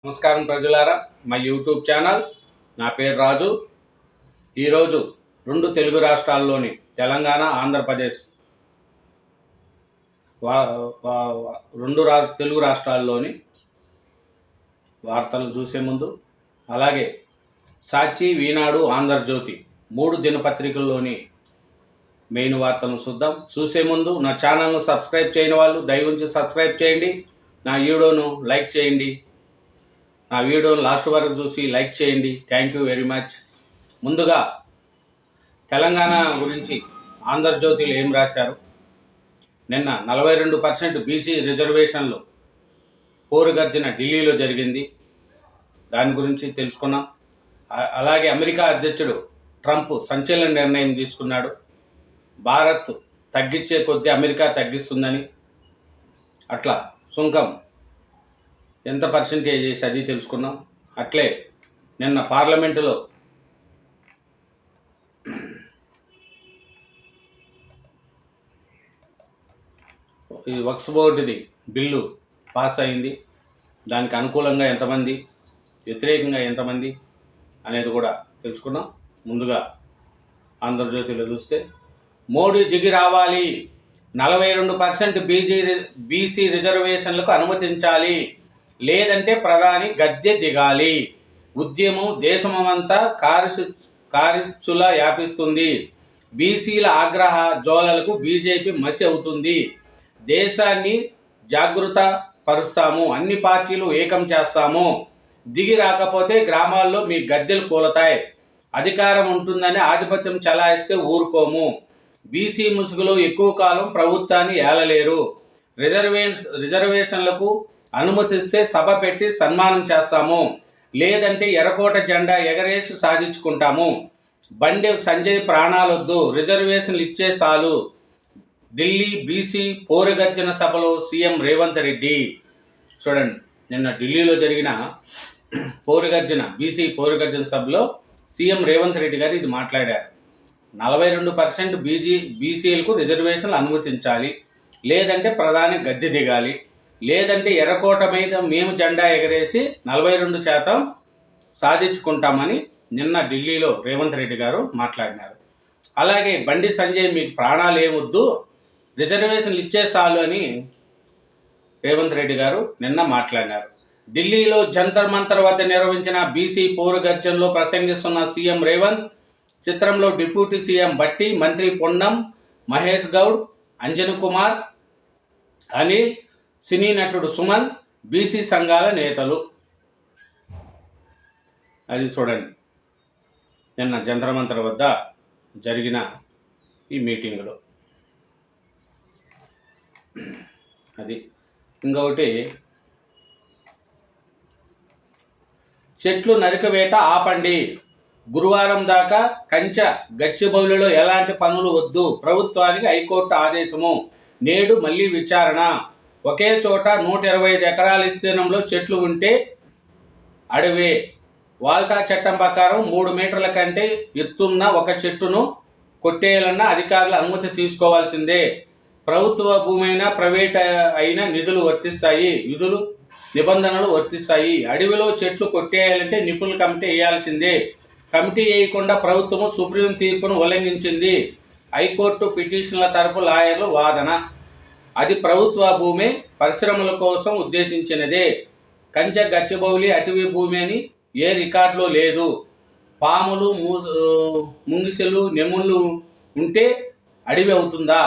నమస్కారం ప్రజలారా, మా యూట్యూబ్ ఛానల్. నా పేరు రాజు. ఈరోజు రెండు తెలుగు రాష్ట్రాల్లోని తెలంగాణ, ఆంధ్రప్రదేశ్ తెలుగు రాష్ట్రాల్లోని వార్తలు చూసే ముందు, అలాగే సాక్షి, ఈనాడు, ఆంధ్రజ్యోతి మూడు దినపత్రికల్లోని మెయిన్ వార్తలను చూద్దాం. చూసే ముందు నా ఛానల్ను సబ్స్క్రైబ్ చేయని వాళ్ళు దయవుంచి సబ్స్క్రైబ్ చేయండి. నా వీడియోను లైక్ చేయండి. నా వీడియోను లాస్ట్ వరకు చూసి లైక్ చేయండి. Thank you very much. ముందుగా తెలంగాణ గురించి ఆంధ్రజ్యోతిలో ఏం రాశారు? నిన్న 42% బీసీ రిజర్వేషన్లు పోరుగర్జన ఢిల్లీలో జరిగింది. దాని గురించి తెలుసుకున్నాం. అలాగే అమెరికా అధ్యక్షుడు ట్రంప్ సంచలన నిర్ణయం తీసుకున్నాడు. భారత్ తగ్గించే కొద్దీ అమెరికా తగ్గిస్తుందని, అట్లా సుంకం ఎంత పర్సెంటేజ్ చేసి అది తెలుసుకున్నాం. అట్లే నిన్న పార్లమెంటులో ఈ వక్ఫ్ బోర్డుది బిల్లు పాస్ అయింది. దానికి అనుకూలంగా ఎంతమంది, వ్యతిరేకంగా ఎంతమంది అనేది కూడా తెలుసుకున్నాం. ముందుగా ఆంధ్రజ్యోతిలో చూస్తే, మోడీ దిగి రావాలి, 42% బీసీ రిజర్వేషన్లకు అనుమతించాలి, లేదంటే ప్రధాని గద్దె దిగాలి, ఉద్యమం దేశమంతా కారిచ్చులా వ్యాపిస్తుంది, బీసీల ఆగ్రహ జ్వాలలకు బీజేపీ మసి అవుతుంది, దేశాన్ని జాగృత పరుస్తాము, అన్ని పార్టీలు ఏకం చేస్తాము, దిగి రాకపోతే గ్రామాల్లో మీ గద్దెలు కూలతాయి, అధికారం ఉంటుందని ఆధిపత్యం చలాయిస్తే ఊరుకోము, బీసీ ముసుగులో ఎక్కువ కాలం ప్రభుత్వాన్ని ఏలలేరు, రిజర్వేషన్లకు అనుమతిస్తే సభ పెట్టి సన్మానం చేస్తాము, లేదంటే ఎర్రకోట జెండా ఎగరేసి సాధించుకుంటాము, బండి సంజయ్ ప్రాణాలొద్దు, రిజర్వేషన్లు ఇచ్చే చాలు, ఢిల్లీ బీసీ పోరుగర్జన సభలో సీఎం రేవంత్ రెడ్డి. చూడండి, నిన్న ఢిల్లీలో జరిగిన బీసీ పోరుగర్జన సభలో సీఎం రేవంత్ రెడ్డి గారు ఇది మాట్లాడారు. 42% బీసీలకు రిజర్వేషన్లు అనుమతించాలి, లేదంటే ప్రధాని గద్దె దిగాలి, లేదంటే ఎర్రకోట మీద మేము జెండా ఎగరేసి 42% సాధించుకుంటామని నిన్న ఢిల్లీలో రేవంత్ రెడ్డి గారు మాట్లాడినారు. అలాగే బండి సంజయ్ మీకు ప్రాణాలు ఏమొద్దు, రిజర్వేషన్లు ఇచ్చే చాలు అని రేవంత్ రెడ్డి గారు నిన్న మాట్లాడినారు. ఢిల్లీలో జంతర్ మంతర్ వద్ద నిర్వహించిన బీసీ పోరుగర్జనలో ప్రసంగిస్తున్న సీఎం రేవంత్, చిత్రంలో డిప్యూటీ సీఎం భట్టి, మంత్రి పొన్నం, మహేష్ గౌడ్, అంజన్ కుమార్, అనిల్, సినీ నటుడు సుమన్, బీసీ సంఘాల నేతలు. అది చూడండి, నిన్న జంతర్ మంతర్ వద్ద జరిగిన ఈ మీటింగ్లో. అది ఇంకొకటి, చెట్లు నరికివేత ఆపండి, గురువారం దాకా గచ్చిబౌలిలో ఎలాంటి పనులు వద్దు, ప్రభుత్వానికి హైకోర్టు ఆదేశము, నేడు మళ్ళీ విచారణ, ఒకే చోట 125 ఎకరాల విస్తీర్ణంలో చెట్లు ఉంటే అడవే, వాల్టా చట్టం ప్రకారం 3 మీటర్ల కంటే ఎత్తున్న ఒక చెట్టును కొట్టేయాలన్న అధికారుల అనుమతి తీసుకోవాల్సిందే, ప్రభుత్వ భూమి అయినా ప్రైవేట్ అయినా విధులు నిబంధనలు వర్తిస్తాయి, అడవిలో చెట్లు కొట్టేయాలంటే నిపుణుల కమిటీ వేయాల్సిందే, కమిటీ వేయకుండా ప్రభుత్వము సుప్రీం తీర్పును ఉల్లంఘించింది, హైకోర్టు పిటిషన్ల తరపు లాయర్లు వాదన, అది ప్రభుత్వ భూమి పరిశ్రమల కోసం ఉద్దేశించినదే, గచ్చిబౌలి అటవీ భూమి అని ఏ రికార్డులో లేదు, పాములు, ముంగిసెలు, నెముళ్ళు ఉంటే అడవి అవుతుందా?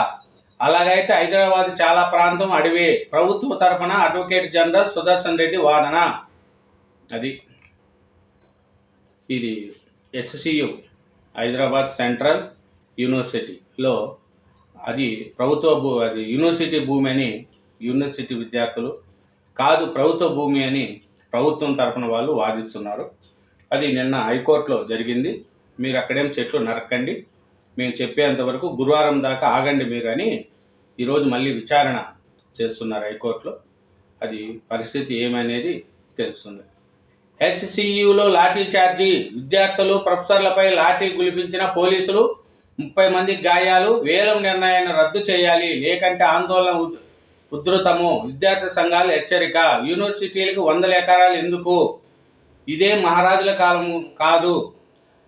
అలాగైతే హైదరాబాద్ చాలా ప్రాంతం అడవే, ప్రభుత్వ తరపున అడ్వకేట్ జనరల్ సుదర్శన్ రెడ్డి వాదన. అది ఇది HCU హైదరాబాద్ సెంట్రల్ యూనివర్సిటీలో, అది అది యూనివర్సిటీ భూమి అని యూనివర్సిటీ విద్యార్థులు కాదు, ప్రభుత్వ భూమి అని ప్రభుత్వం తరపున వాళ్ళు వాదిస్తున్నారు. అది నిన్న హైకోర్టులో జరిగింది. మీరు అక్కడేం చెట్లు నరక్కండి, మేము చెప్పేంతవరకు గురువారం దాకా ఆగండి మీరు అని ఈరోజు మళ్ళీ విచారణ చేస్తున్నారు హైకోర్టులో. అది పరిస్థితి ఏమనేది తెలుస్తుంది. HCUలో లాఠీ చార్జీ, విద్యార్థులు ప్రొఫెసర్లపై లాఠీ గులిపించిన పోలీసులు, 30 మందికి గాయాలు, వేలం నిర్ణయాన్ని రద్దు చేయాలి, లేకంటే ఆందోళన ఉధృతము. విద్యార్థి సంఘాలు హెచ్చరిక. యూనివర్సిటీలకు 100 ఎకరాలు ఎందుకు? ఇదే మహారాజుల కాలం కాదు.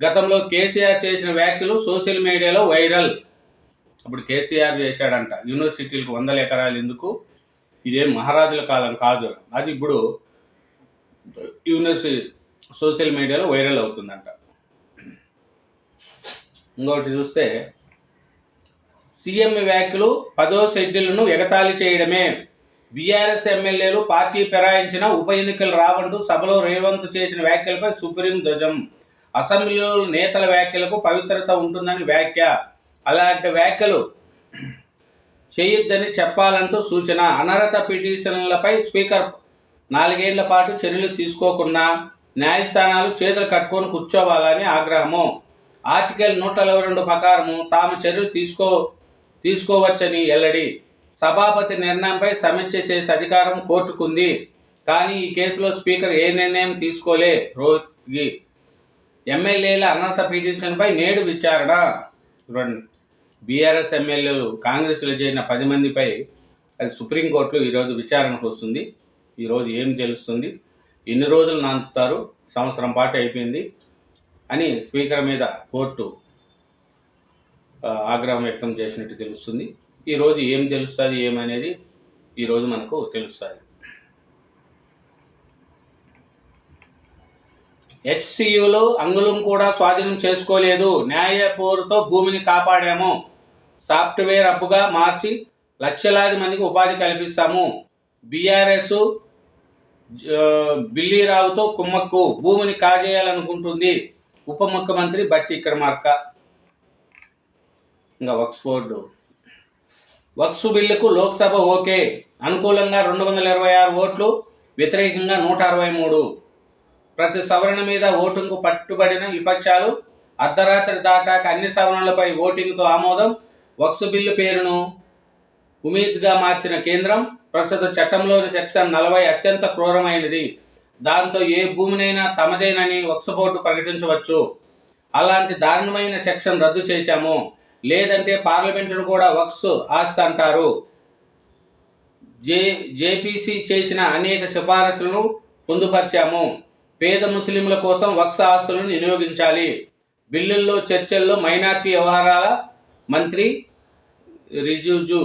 గతంలో కేసీఆర్ చేసిన వ్యాఖ్యలు సోషల్ మీడియాలో వైరల్. అప్పుడు కేసీఆర్ చేశాడంట, యూనివర్సిటీలకు 100 ఎకరాలు ఎందుకు, ఇదే మహారాజుల కాలం కాదు. అది ఇప్పుడు యూనివర్సిటీ సోషల్ మీడియాలో వైరల్ అవుతుందంట. ఇంకొకటి చూస్తే సీఎం వ్యాఖ్యలు 10వ షెడ్యూల్ను ఎగతాళి చేయడమే. బీఆర్ఎస్ ఎమ్మెల్యేలు పార్టీ ఫిరాయించిన ఉప ఎన్నికలు రావంటూ సభలో రేవంత్ చేసిన వ్యాఖ్యలపై సుప్రీం ధ్వజం. అసెంబ్లీలో నేతల వ్యాఖ్యలకు పవిత్రత ఉంటుందని వ్యాఖ్య. అలాంటి వ్యాఖ్యలు చేయొద్దని చెప్పాలంటూ సూచన. అనర్హత పిటిషన్లపై స్పీకర్ 4 ఏళ్ల పాటు చర్యలు తీసుకోకుండా న్యాయస్థానాలు చేతులు కట్టుకొని కూర్చోవాలని ఆగ్రహము. ఆర్టికల్ 142 ప్రకారము తాము చర్యలు తీసుకోవచ్చని వెల్లడి. సభాపతి నిర్ణయంపై సమీక్ష చేసే అధికారం కోర్టుకుంది. కానీ ఈ కేసులో స్పీకర్ ఏ నిర్ణయం తీసుకోలే. రోగి ఎమ్మెల్యేల అనర్హత పిటిషన్పై నేడు విచారణ. బీఆర్ఎస్ ఎమ్మెల్యేలు కాంగ్రెస్లో చేరిన 10 మందిపై అది సుప్రీంకోర్టులో ఈరోజు విచారణకు వస్తుంది. ఈరోజు ఏం తెలుస్తుంది, ఎన్ని రోజులు నాంపుతారు, సంవత్సరం పాటు అయిపోయింది అని స్పీకర్ మీద కోర్టు ఆగ్రహం వ్యక్తం చేసినట్టు తెలుస్తుంది. ఈరోజు ఏం తెలుస్తుంది ఏమనేది ఈరోజు మనకు తెలుస్తుంది. హెచ్సియులో అంగుళం కూడా స్వాధీనం చేసుకోలేదు. న్యాయ పోరుతో భూమిని కాపాడాము. సాఫ్ట్వేర్ అప్పుగా మార్చి లక్షలాది మందికి ఉపాధి కల్పిస్తాము. బీఆర్ఎస్ బిల్లీరావుతో కుమ్మక్కు, భూమిని కాజేయాలనుకుంటుంది ఉప ముఖ్యమంత్రి బట్టి విక్రమార్క. ఇంకా వక్ఫ్ బిల్లుకు లోక్సభ ఓకే. అనుకూలంగా 226 ఓట్లు, వ్యతిరేకంగా 163. ప్రతి సవరణ మీద ఓటింగ్కు పట్టుబడిన విపక్షాలు అర్ధరాత్రి దాటాక అన్ని సవరణలపై ఓటింగ్తో ఆమోదం. వక్ఫ్ బిల్లు పేరును ఉమీద్గా మార్చిన కేంద్రం. ప్రస్తుత చట్టంలోని సెక్షన్ 40 అత్యంత క్రూరమైనది. దాంతో ఏ భూమినైనా తమదేనని వక్ఫ్ బోర్డు ప్రకటించవచ్చు. అలాంటి దారుణమైన సెక్షన్ రద్దు చేశాము. లేదంటే పార్లమెంటును కూడా వక్ఫ్ ఆస్తి అంటారు. జేపీసీ చేసిన అనేక సిఫారసులను పొందుపరిచాము. పేద ముస్లింల కోసం వక్ఫ్ ఆస్తులను వినియోగించాలి. బిల్లుల్లో చర్చల్లో మైనార్టీ వ్యవహారాల మంత్రి రిజిజు,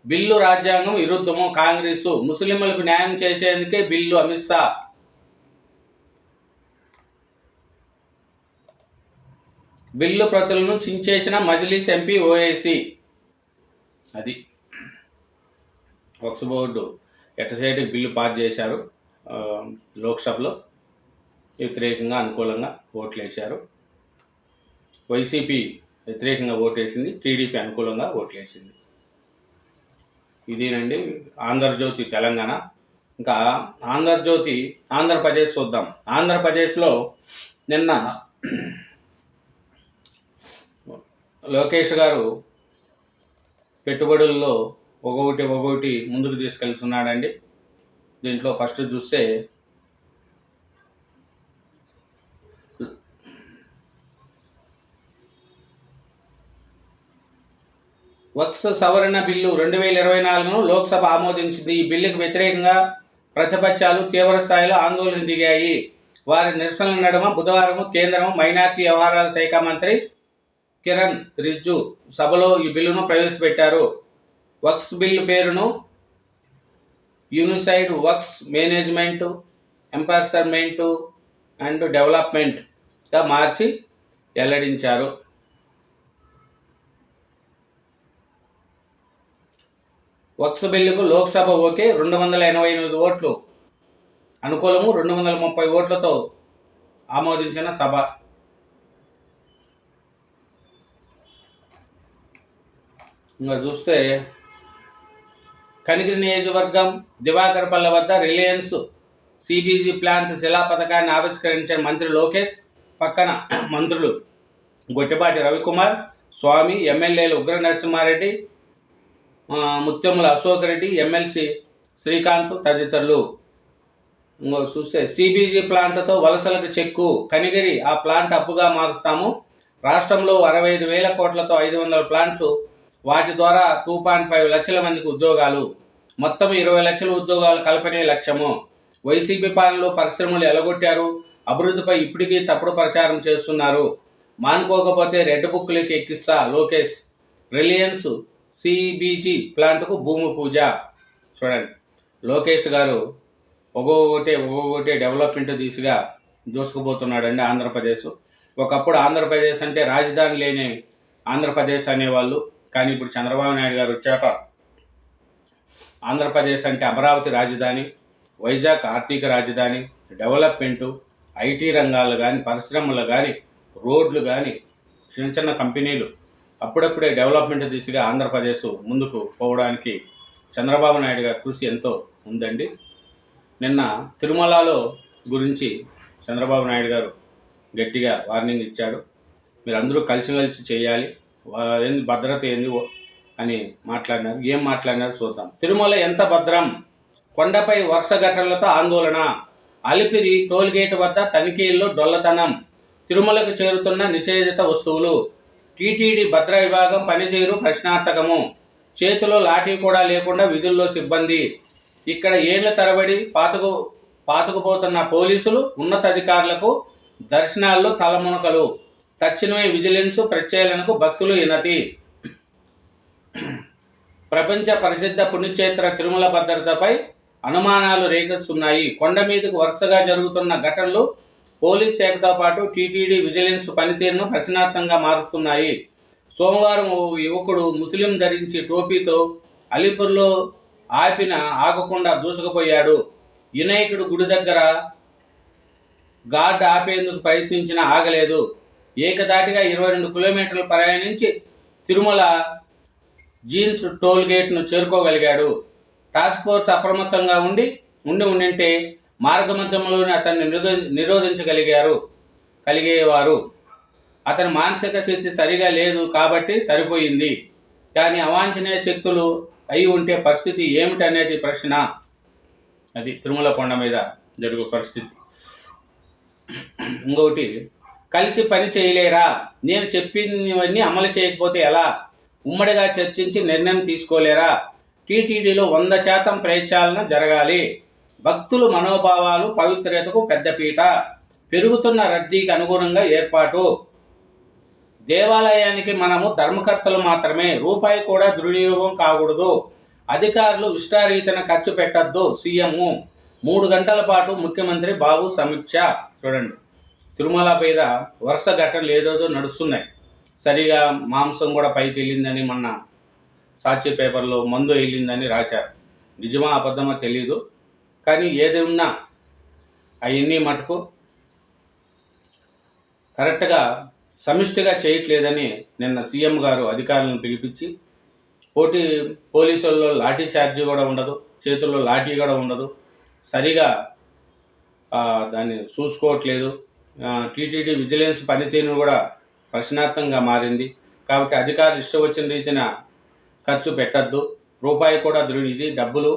బిల్లు రాజ్యాంగం విరుద్ధము. కాంగ్రెసు ముస్లింలకు న్యాయం చేసేందుకే బిల్లు. అమిత్ షా బిల్లు ప్రతులను చించేసిన మజ్లిస్ ఎంపీ ఓవైసీ. అది వక్ఫ్ బోర్డు ఎట్టసైడ్ బిల్లు పాస్ చేశారు. లోక్సభలో వ్యతిరేకంగా అనుకూలంగా ఓట్లు వేశారు. వైసీపీ వ్యతిరేకంగా ఓటేసింది, టీడీపీ అనుకూలంగా ఓట్లేసింది. ఇదేనండి ఆంధ్రజ్యోతి తెలంగాణ. ఇంకా ఆంధ్రజ్యోతి ఆంధ్రప్రదేశ్ చూద్దాం. ఆంధ్రప్రదేశ్లో నిన్న లోకేష్ గారు పెట్టుబడుల్లో ఒక్కొక్కటి ముందుకు తీసుకెళ్తున్నాడండి. దీంట్లో ఫస్ట్ చూస్తే వక్ఫ్ సవరణ బిల్లు 2024ను లోక్సభ ఆమోదించింది. ఈ బిల్లుకు వ్యతిరేకంగా ప్రతిపక్షాలు తీవ్ర స్థాయిలో ఆందోళన దిగాయి. వారి నిరసనల నడుమ బుధవారం కేంద్ర మైనార్టీ వ్యవహారాల శాఖ మంత్రి కిరణ్ రిజిజు సభలో ఈ బిల్లును ప్రవేశపెట్టారు. వక్ఫ్ బిల్లు పేరును unified Waqf management, empowerment and డెవలప్మెంట్గా మార్చి వెల్లడించారు. వక్ఫ్ బిల్లుకు లోక్సభ ఓకే. 288 ఓట్లు అనుకూలము, 230 ఓట్లతో ఆమోదించిన సభ. ఇంకా చూస్తే కనిగిరి నియోజకవర్గం దివాకర్పల్లె వద్ద రిలయన్స్ సిబిజీ ప్లాంట్ శిలా పథకాన్ని ఆవిష్కరించిన మంత్రి లోకేష్. పక్కన మంత్రులు గొట్టిపాటి రవికుమార్, స్వామి, ఎమ్మెల్యేలు ఉగ్ర నరసింహారెడ్డి, ముత్యముల అశోక్ రెడ్డి, ఎమ్మెల్సీ శ్రీకాంత్ తదితరులు. ఇంకో చూస్తే సిబిజీ ప్లాంట్తో వలసలకు చెక్కు. కనిగిరి ఆ ప్లాంట్ అప్పుగా మారుస్తాము. రాష్ట్రంలో 65,000 కోట్లతో 500 ప్లాంట్లు, వాటి ద్వారా 2.5 లక్షల మందికి ఉద్యోగాలు. మొత్తం 20 లక్షల ఉద్యోగాల కల్పనే లక్ష్యము. వైసీపీ పాలనలో పరిశ్రమలు ఎలగొట్టారు. అభివృద్ధిపై ఇప్పటికీ తప్పుడు ప్రచారం చేస్తున్నారు. మానుకోకపోతే రెడ్ బుక్లకి ఎక్కిస్తా లోకేష్. రిలయన్స్ సిబిజీ ప్లాంట్కు భూమి పూజ. చూడండి, లోకేష్ గారు ఒక్కొక్కటి డెవలప్మెంట్ దిశగా దూసుకుపోతున్నాడండి ఆంధ్రప్రదేశ్. ఒకప్పుడు ఆంధ్రప్రదేశ్ అంటే రాజధాని లేని ఆంధ్రప్రదేశ్ అనేవాళ్ళు. కానీ ఇప్పుడు చంద్రబాబు నాయుడు గారు వచ్చాక ఆంధ్రప్రదేశ్ అంటే అమరావతి రాజధాని, వైజాగ్ ఆర్థిక రాజధాని, డెవలప్మెంటు, ఐటీ రంగాలు కానీ, పరిశ్రమలు కానీ, రోడ్లు కానీ, చిన్న చిన్న కంపెనీలు అప్పుడప్పుడే డెవలప్మెంట్ దిశగా ఆంధ్రప్రదేశ్ ముందుకు పోవడానికి చంద్రబాబు నాయుడు గారి కృషి ఎంతో ఉందండి. నిన్న తిరుమలలో గురించి చంద్రబాబు నాయుడు గారు గట్టిగా వార్నింగ్ ఇచ్చాడు. మీరు అందరూ కలిసిమెలిసి చేయాలి, ఏంది భద్రత ఏంది అని మాట్లాడినారు. ఏం మాట్లాడినారు చూద్దాం. తిరుమల ఎంత భద్రం, కొండపై వరుస ఘటనలతో ఆందోళన, అలిపిరి టోల్గేట్ వద్ద తనిఖీల్లో డొల్లతనం, తిరుమలకు చేరుతున్న నిషేధిత వస్తువులు, టీటీడీ భద్ర విభాగం పనితీరు ప్రశ్నార్థకము, చేతిలో లాఠీ కూడా లేకుండా విధుల్లో సిబ్బంది, ఇక్కడ ఏళ్ల తరబడి పాతుకుపోతున్న పోలీసులు, ఉన్నతాధికారులకు దర్శనాల్లో తలమునకలు, తక్షణమే విజిలెన్స్ ప్రక్షాళనకు భక్తులు వినతి. ప్రపంచ ప్రసిద్ధ పుణ్యక్షేత్ర తిరుమల భద్రతపై అనుమానాలు రేకెత్తుతున్నాయి. కొండ మీదకు వరుసగా జరుగుతున్న ఘటనలు పోలీస్ శాఖతో పాటు టీటీడీ విజిలెన్స్ పనితీరును ప్రశ్నార్థంగా మారుస్తున్నాయి. సోమవారం ఓ యువకుడు ముస్లిం ధరించి టోపీతో అలీపూర్లో ఆగకుండా దూసుకుపోయాడు. వినాయకుడు గుడి దగ్గర గార్డ్ ఆపేందుకు ప్రయత్నించినా ఆగలేదు. ఏకదాటిగా 22 కిలోమీటర్లు ప్రయాణించి తిరుమల జీన్స్ టోల్ గేట్ను చేరుకోగలిగాడు. టాస్క్ ఫోర్స్ అప్రమత్తంగా ఉండింటే మార్గమధ్యంలోనే అతన్ని నిరోధించగలిగేవారు. అతని మానసిక స్థితి సరిగా లేదు కాబట్టి సరిపోయింది. కానీ అవాంఛనీయ శక్తులు అయి ఉంటే పరిస్థితి ఏమిటనేది ప్రశ్న. అది తిరుమల కొండ మీద జరుగు పరిస్థితి. ఇంకొకటి, కలిసి పని చేయలేరా, నేను చెప్పినవన్నీ అమలు చేయకపోతే ఎలా, ఉమ్మడిగా చర్చించి నిర్ణయం తీసుకోలేరా, టీటీడీలో 100% ప్రక్షాళన జరగాలి, భక్తుల మనోభావాలు పవిత్రతకు పెద్దపీట, పెరుగుతున్న రద్దీకి అనుగుణంగా ఏర్పాటు, దేవాలయానికి మనము ధర్మకర్తలు మాత్రమే, రూపాయి కూడా దుర్వినియోగం కాకూడదు, అధికారులు ఇష్టారీతన ఖర్చు పెట్టద్దు, సీఎం 3 గంటల పాటు ముఖ్యమంత్రి బాబు సమీక్ష. చూడండి, తిరుమల మీద వరుస ఘటనలు ఏదోదో నడుస్తున్నాయి. సరిగా మాంసం కూడా పైకి వెళ్ళిందని మొన్న సాక్షి పేపర్లో మందు వెళ్ళిందని రాశారు. నిజమా అబద్ధమో తెలీదు. కానీ ఏది ఉన్నా అవన్నీ మటుకు కరెక్ట్గా సమిష్టిగా చేయట్లేదని నిన్న సీఎం గారు అధికారులను పిలిపించి, పోలీసుల్లో లాఠీ ఛార్జీ కూడా ఉండదు, చేతుల్లో లాఠీ కూడా ఉండదు, సరిగా దాన్ని చూసుకోవట్లేదు, టీటీడీ విజిలెన్స్ పనితీరును కూడా ప్రశ్నార్థంగా మారింది. కాబట్టి అధికారులు ఇష్టం వచ్చిన రీతిన ఖర్చు పెట్టద్దు, రూపాయి కూడా ఇది డబ్బులు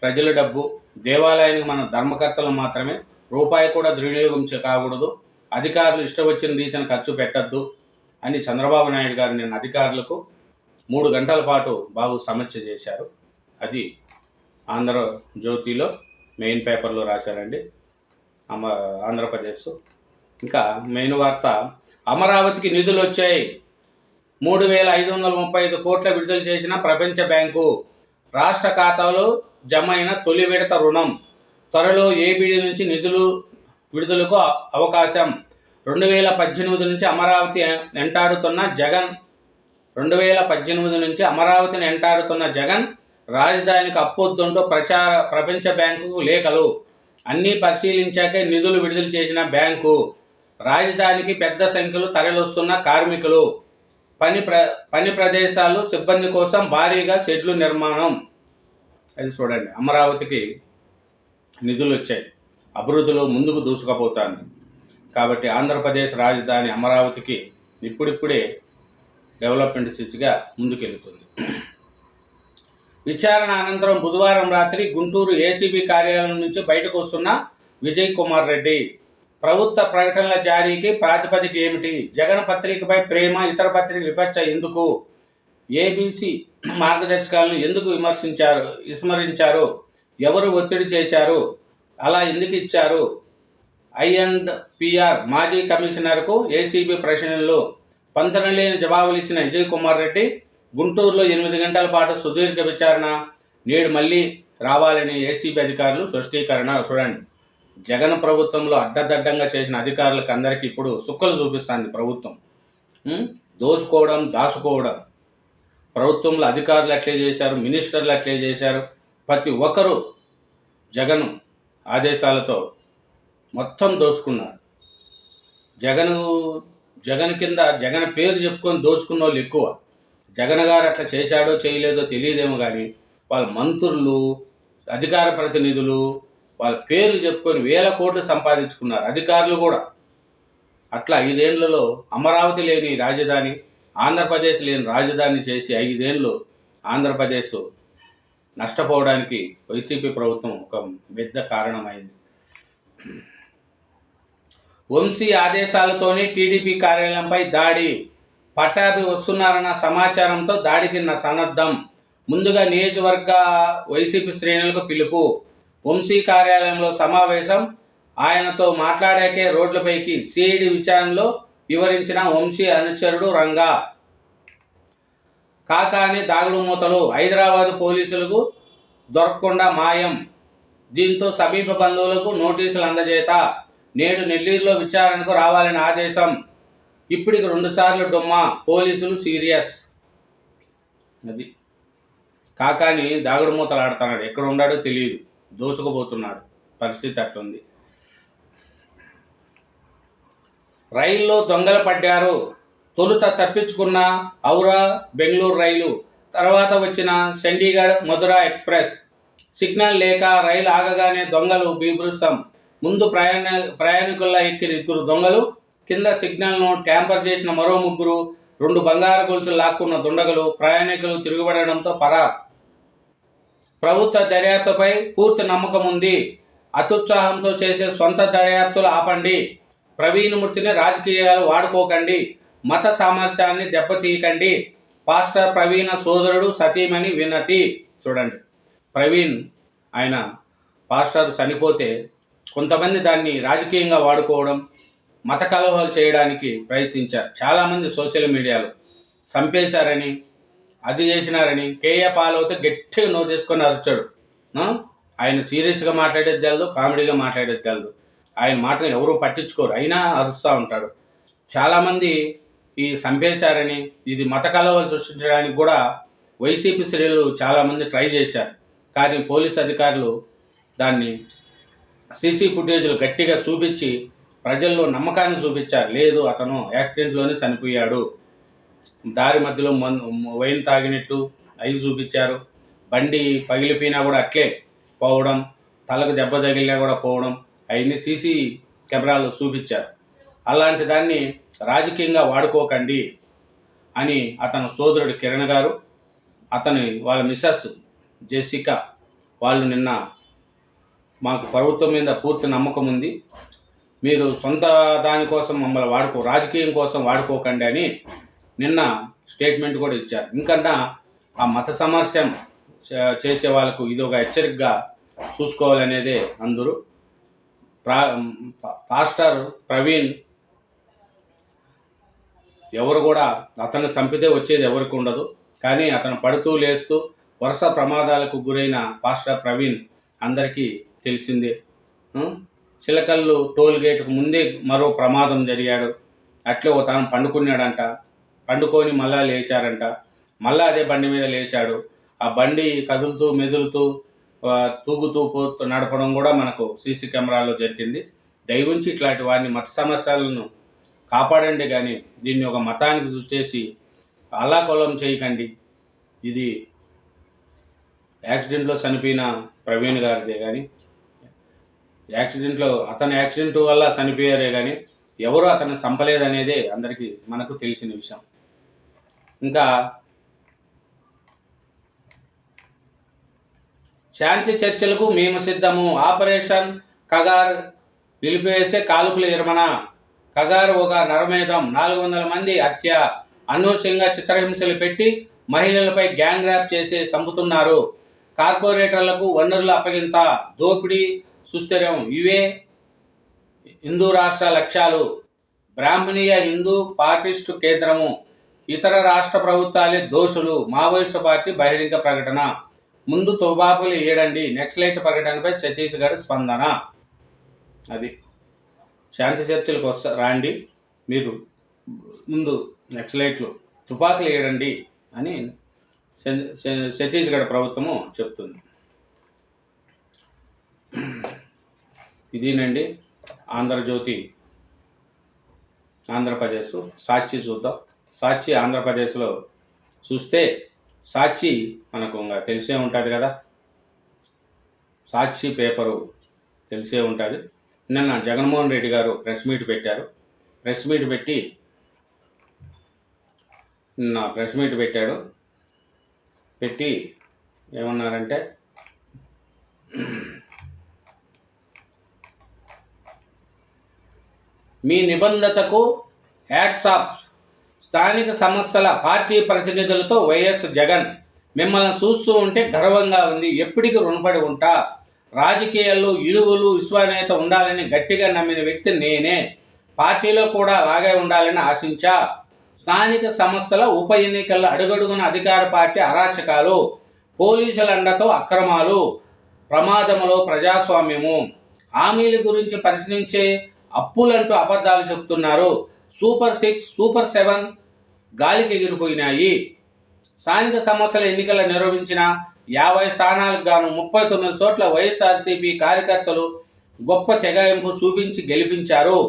ప్రజల డబ్బు, దేవాలయానికి మన ధర్మకర్తలు మాత్రమే, రూపాయి కూడా దుర్వినియోగం కాకూడదు, అధికారులు ఇష్టం వచ్చిన రీతిన ఖర్చు పెట్టద్దు అని చంద్రబాబు నాయుడు గారు నిన్న అధికారులకు 3 గంటల పాటు బాబు సమీక్ష చేశారు. అది ఆంధ్రజ్యోతిలో మెయిన్ పేపర్లో రాశారండి, ఆంధ్రప్రదేశ్. ఇంకా మెయిన్ వార్త, అమరావతికి నిధులు వచ్చాయి, 3,535 కోట్ల విడుదల చేసిన ప్రపంచ బ్యాంకు, రాష్ట్ర ఖాతాలో జమ అయిన తొలి విడత రుణం, త్వరలో ఏబీడీ నుంచి నిధులు విడుదలకు అవకాశం. 2018 నుంచి అమరావతి వెంటాడుతున్న జగన్ రాజధానికి అప్పొద్దుంటూ ప్రపంచ బ్యాంకుకు లేఖలు, అన్నీ పరిశీలించాకే నిధులు విడుదల చేసిన బ్యాంకు, రాజధానికి పెద్ద సంఖ్యలో తరలిస్తున్న కార్మికులు, పని ప్రదేశాలు, సిబ్బంది కోసం భారీగా షెడ్లు నిర్మాణం. అది చూడండి, అమరావతికి నిధులు వచ్చాయి, అభివృద్ధిలో ముందుకు దూసుకుపోతాను. కాబట్టి ఆంధ్రప్రదేశ్ రాజధాని అమరావతికి ఇప్పుడిప్పుడే డెవలప్మెంట్ స్థితిగా ముందుకెళ్తుంది. విచారణ అనంతరం బుధవారం రాత్రి గుంటూరు ఏసీబీ కార్యాలయం నుంచి బయటకు వస్తున్న విజయ్ కుమార్ రెడ్డి. ప్రభుత్వ ప్రకటనల జారీకి ప్రాతిపదిక ఏమిటి, జగన్ పత్రికపై ప్రేమ, ఇతర పత్రికల విపక్ష ఎందుకు, ఏబీసీ మార్గదర్శకాలను ఎందుకు విస్మరించారు? ఎవరు ఒత్తిడి చేశారు? అలా ఎందుకు ఇచ్చారు? ఐ&పిఆర్ మాజీ కమిషనర్కు ఏసీబీ ప్రశ్నలు. పొంతనలేని జవాబులు ఇచ్చిన విజయ్ కుమార్ రెడ్డి. గుంటూరులో 8 గంటల పాటు సుదీర్ఘ విచారణ. నేడు మళ్ళీ రావాలని ఏసీబీ అధికారులు స్పష్టీకరణ. చూడండి, జగన్ ప్రభుత్వంలో అడ్డదడ్డంగా చేసిన అధికారులకు అందరికీ ఇప్పుడు సుక్కలు చూపిస్తుంది ప్రభుత్వం. దోసుకోవడం, దాచుకోవడం. ప్రభుత్వంలో అధికారులు అట్లే చేశారు, మినిస్టర్లు అట్లే చేశారు. ప్రతి ఒక్కరూ జగన్ ఆదేశాలతో మొత్తం దోచుకున్నారు. జగన్ కింద జగన్ పేరు చెప్పుకొని దోచుకున్న వాళ్ళు ఎక్కువ. జగన్ గారు అట్లా చేశాడో చేయలేదో తెలియదేమో కానీ వాళ్ళ మంత్రులు, అధికార ప్రతినిధులు వాళ్ళ పేర్లు చెప్పుకొని వేల కోట్లు సంపాదించుకున్నారు. అధికారులు కూడా అట్లా 5 ఏళ్లలో అమరావతి లేని రాజధాని, ఆంధ్రప్రదేశ్ లేని రాజధాని చేసి 5 ఏళ్ళు ఆంధ్రప్రదేశ్ నష్టపోవడానికి వైసీపీ ప్రభుత్వం ఒక పెద్ద కారణమైంది. వంశీ ఆదేశాలతోనే టీడీపీ కార్యాలయంపై దాడి. పట్టాభి వస్తున్నారన్న సమాచారంతో దాడికి సన్నద్ధం. ముందుగా నియోజకవర్గ వైసీపీ శ్రేణులకు పిలుపు. వంశీ కార్యాలయంలో సమావేశం. ఆయనతో మాట్లాడాకే రోడ్లపైకి. సిఐడి విచారణలో వివరించిన వంశీ అనుచరుడు రంగా. కాకాని దాగుడు మూతలు. హైదరాబాద్ పోలీసులకు దొరకకుండా మాయం. దీంతో సమీప బంధువులకు నోటీసులు అందజేత. నేడు నెల్లూరులో విచారణకు రావాలని ఆదేశం. ఇప్పటికి 2 సార్లు డొమ్మా. పోలీసులు సీరియస్. అది కాకాని దాగుడు మూతలు ఆడుతున్నాడు. ఎక్కడ ఉన్నాడో తెలియదు, దోసుకుపోతున్నాడు. పరిస్థితి అట్లుంది. రైల్లో దొంగలు పడ్డారు. తొలుత తప్పించుకున్న ఔరా బెంగళూరు రైలు, తర్వాత వచ్చిన చండీగఢ్ మధుర ఎక్స్ప్రెస్. సిగ్నల్ లేక రైలు ఆగగానే దొంగలు బీభత్సం. ముందు ప్రయాణికుల్లో ఎక్కిన 2 దొంగలు, కింద సిగ్నల్ను ట్యాంపర్ చేసిన మరో 3, 2 బంగారు గొలుసులు లాక్కున్న దుండగులు. ప్రయాణికులు తిరుగుబడడంతో పరార్. ప్రభుత్వ దర్యాప్తుపై పూర్తి నమ్మకం ఉంది. అత్యుత్సాహంతో చేసే సొంత దర్యాప్తులు ఆపండి. ప్రవీణ్ మూర్తిని రాజకీయాలు వాడుకోకండి. మత సామరస్యాన్ని దెబ్బతీయకండి. పాస్టర్ ప్రవీణ సోదరుడు సతీమణి వినతి. చూడండి, ప్రవీణ్ ఆయన పాస్టర్ చనిపోతే కొంతమంది దాన్ని రాజకీయంగా వాడుకోవడం, మత కలహాలు చేయడానికి ప్రయత్నించారు. చాలామంది సోషల్ మీడియాలో చంపేశారని, అది చేసినారని. కేఏ పాలవుతే గట్టిగా నోరు చేసుకొని అరిచాడు. ఆయన సీరియస్గా మాట్లాడేది తెలదు, కామెడీగా మాట్లాడేది తెలదు. ఆయన మాటలు ఎవరూ పట్టించుకోరు, అయినా అరుస్తూ ఉంటాడు. చాలామంది ఈ చంపేశారని, ఇది మత కలహాలు సృష్టించడానికి కూడా వైసీపీ శ్రేణులు చాలామంది ట్రై చేశారు. కానీ పోలీస్ అధికారులు దాన్ని సీసీ ఫుటేజ్లు గట్టిగా చూపించి ప్రజల్లో నమ్మకాన్ని చూపించారు. లేదు, అతను యాక్సిడెంట్లోనే చనిపోయాడు, దారి మధ్యలో వైన్ తాగినట్టు అవి చూపించారు. బండి పగిలిపోయినా కూడా అట్లే పోవడం, తలకు దెబ్బ తగిలినా కూడా పోవడం, అవన్నీ సీసీ కెమెరాలు చూపించారు. అలాంటి దాన్ని రాజకీయంగా వాడుకోకండి అని అతని సోదరుడు కిరణ్ గారు, వాళ్ళ మిస్సెస్ జెసికా వాళ్ళు నిన్న మాకు ప్రభుత్వం మీద పూర్తి నమ్మకం ఉంది, మీరు సొంత దానికోసం మమ్మల్ని రాజకీయం కోసం వాడుకోకండి అని నిన్న స్టేట్మెంట్ కూడా ఇచ్చారు. ఇంకన్నా ఆ మత సమస్యం చేసే వాళ్ళకు ఇది ఒక హెచ్చరికగా చూసుకోవాలనేదే అందరూ. పాస్టర్ ప్రవీణ్ ఎవరు కూడా అతను చంపితే వచ్చేది ఎవరికి ఉండదు. కానీ అతను పడుతూ లేస్తూ వరుస ప్రమాదాలకు గురైన పాస్టర్ ప్రవీణ్ అందరికీ తెలిసిందే. చిలకల్లు టోల్ గేట్కు ముందే మరో ప్రమాదం జరిగాడు. అట్లే తను పండుకున్నాడంట, పండుకొని మళ్ళా లేచారంట, మళ్ళా అదే బండి మీద లేచాడు. ఆ బండి కదులుతూ మెదులుతూ తూగుతూ పోతూ నడపడం కూడా మనకు సీసీ కెమెరాలో జరిగింది. దయవుంచి ఇట్లాంటి వారిని మత సమస్యలను కాపాడండి, కానీ దీన్ని ఒక మతానికి చూసేసి అల్లాకొలం చేయకండి. ఇది యాక్సిడెంట్లో చనిపోయిన ప్రవీణ్ గారిదే, కానీ అతని యాక్సిడెంట్ వల్ల చనిపోయారే కానీ ఎవరు అతన్ని చంపలేదనేదే అందరికీ మనకు తెలిసిన విషయం. ఇంకా శాంతి చర్చలకు మేము సిద్ధము. ఆపరేషన్ కగార్ నిలిపివేసే కాల్పుల విరమణ. కగార్ ఒక నరమేధం, 400 మంది హత్య, అనూహ్యంగా చిత్రహింసలు పెట్టి మహిళలపై గ్యాంగ్ ర్యాప్ చేసి చంపుతున్నారు. కార్పొరేటర్లకు వనరుల అప్పగింత, దోపిడీ, సుస్థిరం ఇవే హిందూ రాష్ట్ర లక్ష్యాలు. బ్రాహ్మణీయ హిందూ పార్టిస్టు కేంద్రము, ఇతర రాష్ట్ర ప్రభుత్వాలే దోషులు. మావోయిస్టు పార్టీ బహిరంగ ప్రకటన. ముందు తుపాకులు ఏడండి, నక్సలైట్ ప్రకటనపై ఛత్తీస్గఢ్ స్పందన. అది శాంతి చర్చలకు రాండి, మీరు ముందు నక్సలైట్లు తుపాకులు ఏడండి అని ఛత్తీస్గఢ్ ప్రభుత్వము చెప్తుంది. ఇదేనండి ఆంధ్రజ్యోతి ఆంధ్రప్రదేశ్. సాక్షి చూద్దాం. సాక్షి ఆంధ్రప్రదేశ్లో చూస్తే సాక్షి మనకు తెలిసే ఉంటుంది కదా, సాక్షి పేపరు తెలిసే ఉంటుంది. నిన్న జగన్మోహన్ రెడ్డి గారు ప్రెస్ మీట్ పెట్టారు. ప్రెస్ మీట్ పెట్టి ఏమన్నారంటే, మీ నిబంధతకు హ్యాట్సాప్, స్థానిక సమస్యల పార్టీ ప్రతినిధులతో వైఎస్ జగన్. మిమ్మల్ని చూస్తూ ఉంటే గర్వంగా ఉంది, ఎప్పటికీ రుణపడి ఉంటా. రాజకీయాల్లో విలువలు విశ్వనీయత ఉండాలని గట్టిగా నమ్మిన వ్యక్తి నేనే. పార్టీలో కూడా అలాగే ఉండాలని ఆశించా. స్థానిక సంస్థల ఉప ఎన్నికల్లో అడుగడుగున అధికార పార్టీ అరాచకాలు, పోలీసుల అండతో అక్రమాలు, ప్రమాదంలో ప్రజాస్వామ్యము, హామీల గురించి ప్రశ్నించే అప్పులంటూ అబద్ధాలు చెబుతున్నారు. సూపర్ 6, సూపర్ 7 గాలికి ఎగిరిపోయినాయి. స్థానిక సంస్థల ఎన్నికలు నిర్వహించిన 50 స్థానాలకు గాను 39 చోట్ల వైఎస్ఆర్సీపీ కార్యకర్తలు గొప్ప తెగాయింపు చూపించి గెలిపించారు.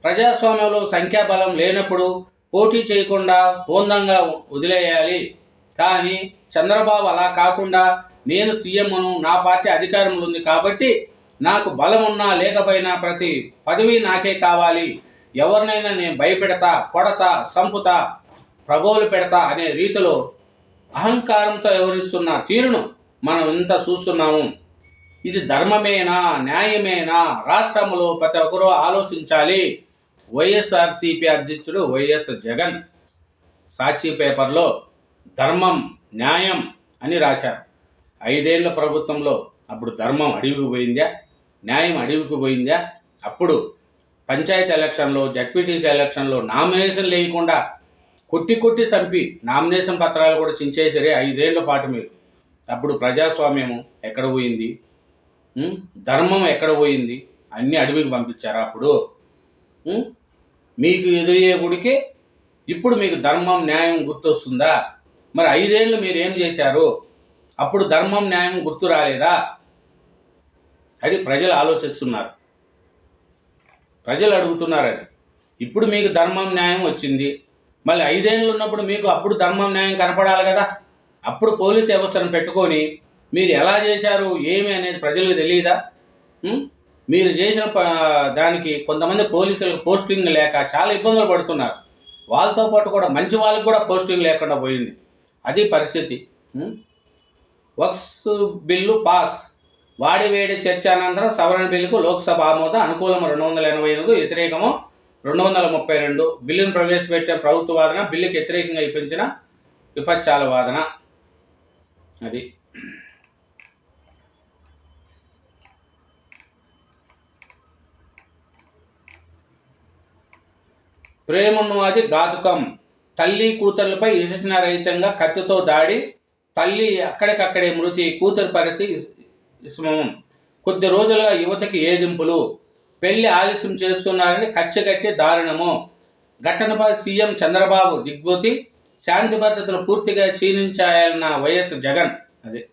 ప్రజాస్వామ్యంలో సంఖ్యాబలం లేనప్పుడు పోటీ చేయకుండా బోందంగా వదిలేయాలి. కానీ చంద్రబాబు అలా కాకుండా, నేను సీఎంను, నా పార్టీ అధికారంలో ఉంది కాబట్టి నాకు బలం ఉన్నా లేకపోయినా ప్రతి పదవి నాకే కావాలి, ఎవరినైనా నేను భయపెడతా, కొడతా, సంపుతా, ప్రగోలు పెడతా అనే రీతిలో అహంకారంతో వ్యవహరిస్తున్న తీరును మనం ఇంత చూస్తున్నాము. ఇది ధర్మమేనా, న్యాయమేనా? రాష్ట్రంలో ప్రతి ఒక్కరూ ఆలోచించాలి. వైఎస్ఆర్సీపీ అధ్యక్షుడు వైఎస్ జగన్ సాక్షి పేపర్లో ధర్మం, న్యాయం అని రాశారు. 5 ఏళ్ల ప్రభుత్వంలో అప్పుడు ధర్మం అడవికి పోయిందా, న్యాయం అడవికి పోయిందా? అప్పుడు పంచాయతీ ఎలక్షన్లో, జడ్పీటీసీ ఎలక్షన్లో నామినేషన్ లేకుండా కొట్టి చంపి నామినేషన్ పత్రాలు కూడా చించేసరే 5 ఏళ్ల పాటు మీరు. అప్పుడు ప్రజాస్వామ్యము ఎక్కడ పోయింది? ధర్మం ఎక్కడ పోయింది? అన్నీ అడవికి పంపించారా అప్పుడు? మీకు ఎదురయ్యే గుడికి ఇప్పుడు మీకు ధర్మం, న్యాయం గుర్తొస్తుందా? మరి 5 ఏళ్ళు మీరు ఏం చేశారు? అప్పుడు ధర్మం, న్యాయం గుర్తు రాలేదా? అది ప్రజలు ఆలోచిస్తున్నారు, ప్రజలు అడుగుతున్నారు. అది ఇప్పుడు మీకు ధర్మం, న్యాయం వచ్చింది, మళ్ళీ 5 ఏళ్ళు ఉన్నప్పుడు మీకు అప్పుడు ధర్మం, న్యాయం కనపడాలి కదా. అప్పుడు పోలీసు వ్యవస్థను పెట్టుకొని మీరు ఎలా చేశారు ఏమి అనేది ప్రజలకు తెలియదా? మీరు చేసిన దానికి కొంతమంది పోలీసులకు పోస్టింగ్ లేక చాలా ఇబ్బందులు పడుతున్నారు. వాళ్ళతో పాటు కూడా మంచి వాళ్ళకు కూడా పోస్టింగ్ లేకుండా పోయింది. అది పరిస్థితి. వక్స్ బిల్లు పాస్, వాడివేడి చర్చ అనంతరం సవరణ బిల్లుకు లోక్సభ ఆమోదం. అనుకూలం 288, వ్యతిరేకము 232. బిల్లును ప్రవేశపెట్టిన ప్రభుత్వ వాదన, బిల్లుకి వ్యతిరేకంగా ఇప్పించిన విపక్షాల వాదన. అది ప్రేమోన్మాది ఘాతుకం, తల్లి కూతురులపై విచక్షణారహితంగా కత్తితో దాడి, తల్లి అక్కడికక్కడే మృతి, కూతురు పరిస్థితి విషమం. కొద్ది రోజులుగా యువతకి ఏదింపులు, పెళ్లి ఆలస్యం చేస్తున్నారని కచ్చగట్టి దారుణము. ఘటనపై సీఎం చంద్రబాబు దిగ్భ్రాంతి, శాంతి భద్రతలు పూర్తిగా క్షీణించాయన్న వైఎస్ జగన్. అదే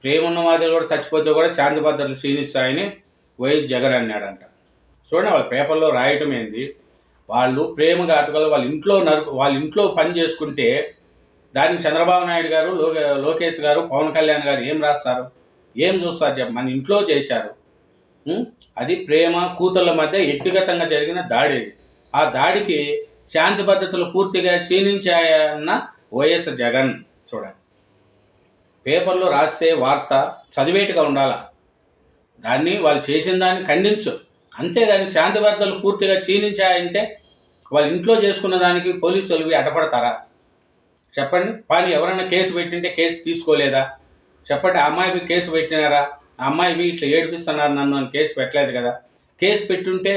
ప్రేమోన్మాదులు కూడా చచ్చిపోతే కూడా శాంతి భద్రతలు క్షీణిస్తాయని వైఎస్ జగన్ అన్నాడంట. చూడండి, వాళ్ళ పేపర్లో రాయటం ఏంది? వాళ్ళు ప్రేమ ఘాటుకలు వాళ్ళ ఇంట్లో పని చేసుకుంటే దానికి చంద్రబాబు నాయుడు గారు, లోకేష్ గారు, పవన్ కళ్యాణ్ గారు ఏం రాస్తారు? ఏం చూస్తారు చెప్ప? మన ఇంట్లో చేశారు. అది ప్రేమ కూతుళ్ళ మధ్య వ్యక్తిగతంగా జరిగిన దాడి. ఆ దాడికి శాంతి భద్రతలు పూర్తిగా క్షీణించాయన్న వైఎస్ జగన్. చూడండి, పేపర్లో రాస్తే వార్త చదివేట్టుగా ఉండాల. దాన్ని వాళ్ళు చేసిన దాన్ని ఖండించు, అంతేగాని శాంతి భద్రతలు పూర్తిగా క్షీణించాయంటే వాళ్ళ ఇంట్లో చేసుకున్న దానికి పోలీసులు అడ్డపడతారా? చెప్పండి. కానీ ఎవరైనా కేసు పెట్టింటే కేసు తీసుకోలేదా? చెప్పండి. ఆ అమ్మాయికి కేసు పెట్టినారా? ఆ అమ్మాయివి ఇట్లా ఏడిపిస్తున్నారు నన్ను అని కేసు పెట్టలేదు కదా. కేసు పెట్టుంటే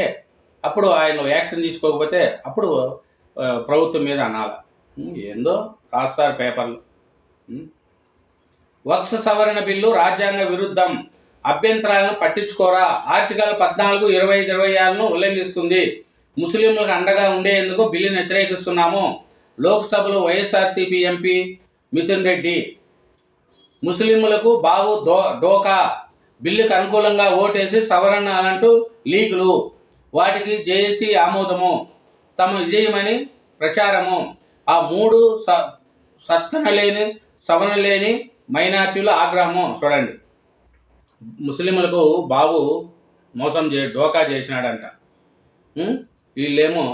అప్పుడు ఆయన యాక్షన్ తీసుకోకపోతే అప్పుడు ప్రభుత్వం మీద అనాల. ఏందో రాస్తారు పేపర్లు. వక్ఫ్ సవరణ బిల్లు రాజ్యాంగ విరుద్ధం, అభ్యంతరాలను పట్టించుకోరా, ఆర్టికల్ 14, 25, 26ను ఉల్లంఘిస్తుంది, ముస్లింలకు అండగా ఉండేందుకు బిల్లును వ్యతిరేకిస్తున్నాము. లోక్సభలో వైఎస్ఆర్సీపీ ఎంపీ మిథున్ రెడ్డి ముస్లింలకు బాబు డోకా బిల్లుకు అనుకూలంగా ఓటేసి సవరణ అంటూ లీకులు, వాటికి జేఏసీ ఆమోదము, తమ విజయమని ప్రచారము. ఆ మూడు సత్తనలేని సవరణ లేని మైనార్టీల ఆగ్రహము. చూడండి, ముస్లింలకు బాబు మోసం డోకా చేసినాడంట. వీళ్ళేమో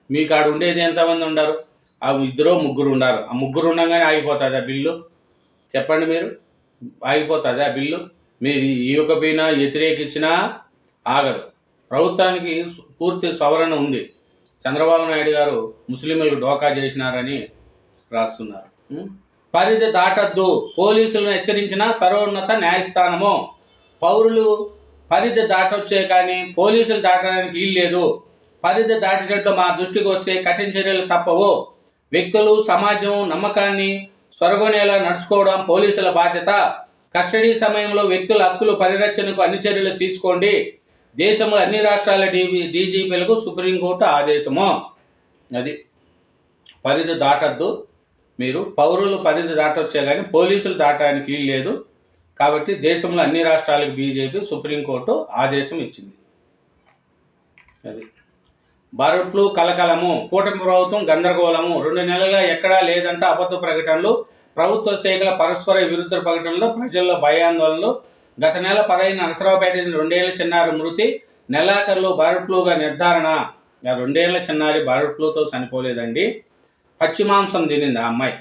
మీకు ఆడు ఉండేది ఎంతమంది ఉండరు? ఆ ఇద్దరు ముగ్గురు ఉన్నారు. ఆ ముగ్గురు ఉండగానే ఆగిపోతుంది ఆ బిల్లు? చెప్పండి మీరు, ఆగిపోతుంది ఆ బిల్లు? మీరు ఇవ్వకపోయినా వ్యతిరేకించినా ఆగదు. ప్రభుత్వానికి పూర్తి సవరణ ఉంది. చంద్రబాబు నాయుడు గారు ముస్లింలకు డోకా చేసినారని రాస్తున్నారు. పరిధి దాటద్దు, పోలీసులను హెచ్చరించిన సర్వోన్నత న్యాయస్థానము. పౌరులు పరిధి దాటొచ్చే కానీ పోలీసులు దాటడానికి వీల్లేదు. పరిధి దాటినట్లు మా దృష్టికి వస్తే కఠిన చర్యలు తప్పవు. వ్యక్తులు, సమాజం నమ్మకాన్ని సొరగొనేలా నడుచుకోవడం పోలీసుల బాధ్యత. కస్టడీ సమయంలో వ్యక్తుల హక్కుల పరిరక్షణకు అన్ని చర్యలు తీసుకోండి. దేశంలో అన్ని రాష్ట్రాల డీజీపీలకు సుప్రీంకోర్టు ఆదేశము. అది పరిధి దాటద్దు, మీరు పౌరులు పరిధి దాటొచ్చే కానీ పోలీసులు దాటడానికి వీలు లేదు. కాబట్టి దేశంలో అన్ని రాష్ట్రాలకు బీజేపీ సుప్రీంకోర్టు ఆదేశం ఇచ్చింది. అది బర్డ్ ఫ్లూ కలకలము, కూటమి ప్రభుత్వం గందరగోళము, 2 నెలలుగా ఎక్కడా లేదంట అబద్ధ ప్రకటనలు, ప్రభుత్వ శాఖల పరస్పర విరుద్ధ ప్రకటనలు, ప్రజల్లో భయాందోళనలు. గత నెల 15 నరసరావుపేట 2 ఏళ్ల చిన్నారి మృతి, నెలాఖరులో బర్డ్ ఫ్లూగా నిర్ధారణ. 2 ఏళ్ల చిన్నారి బర్డ్ ఫ్లూతో చనిపోలేదండి, పచ్చి మాంసం తినింది ఆ అమ్మాయి.